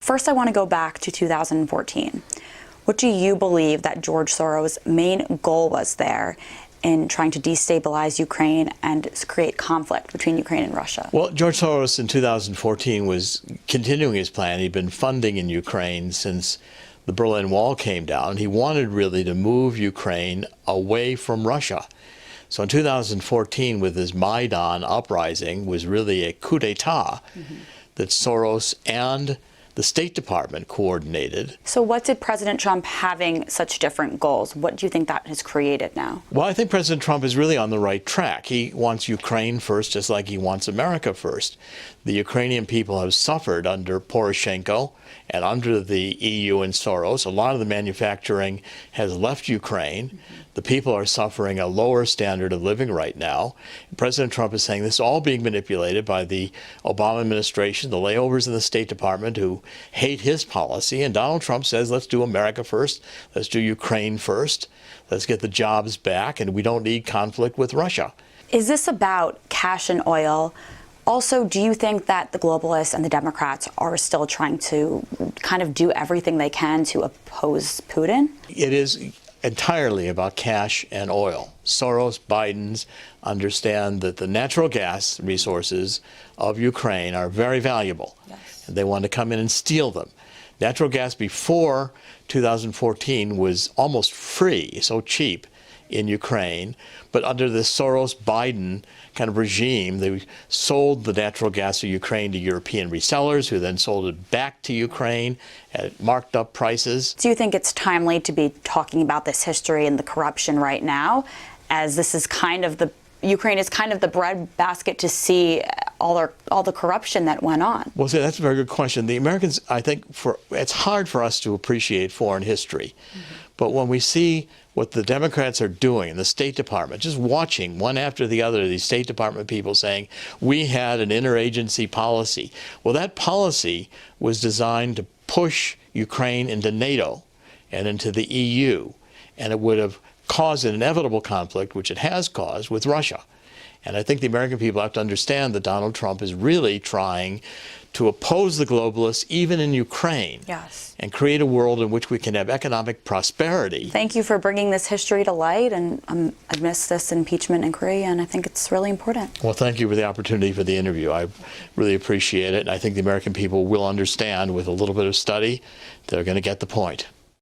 First, I want to go back to 2014. What do you believe that George Soros' main goal was there in trying to destabilize Ukraine and create conflict between Ukraine and Russia? Well, George Soros in 2014 was continuing his plan. He'd been funding in Ukraine since the Berlin Wall came down. He wanted really to move Ukraine away from Russia. So in 2014, with his Maidan uprising, was really a coup d'etat that Soros and the State Department coordinated. So what did President Trump having such different goals, what do you think that has created now? Well, I think President Trump is really on the right track. He wants Ukraine first, just like he wants America first. The Ukrainian people have suffered under Poroshenko and under the EU and Soros. A lot of the manufacturing has left Ukraine. The people are suffering a lower standard of living right now. President Trump is saying this is all being manipulated by the Obama administration, the layovers in the State Department who hate his policy. And Donald Trump says, let's do America first. Let's do Ukraine first. Let's get the jobs back. And we don't need conflict with Russia. Is this about cash and oil? Also, do you think that the globalists and the Democrats are still trying to kind of do everything they can to oppose Putin? It is entirely about cash and oil. Soros, Biden's understand that the natural gas resources of Ukraine are very valuable. Yes. And they want to come in and steal them. Natural gas before 2014 was almost free, so cheap in Ukraine, but under the Soros-Biden kind of regime, they sold the natural gas of Ukraine to European resellers who then sold it back to Ukraine at marked up prices. Do you think it's timely to be talking about this history and the corruption right now, as this is kind of Ukraine is kind of the breadbasket to see all the corruption that went on? Well, see, that's a very good question. The Americans, I think, it's hard for us to appreciate foreign history. But when we see what the Democrats are doing in the State Department, just watching one after the other, these State Department people saying, we had an interagency policy. Well, that policy was designed to push Ukraine into NATO and into the EU, and it would have caused an inevitable conflict, which it has caused, with Russia. And I think the American people have to understand that Donald Trump is really trying to oppose the globalists, even in Ukraine, yes, and create a world in which we can have economic prosperity. Thank you for bringing this history to light, and I've missed this impeachment inquiry, and I think it's really important. Well, thank you for the opportunity for the interview. I really appreciate it, and I think the American people will understand with a little bit of study, they're going to get the point.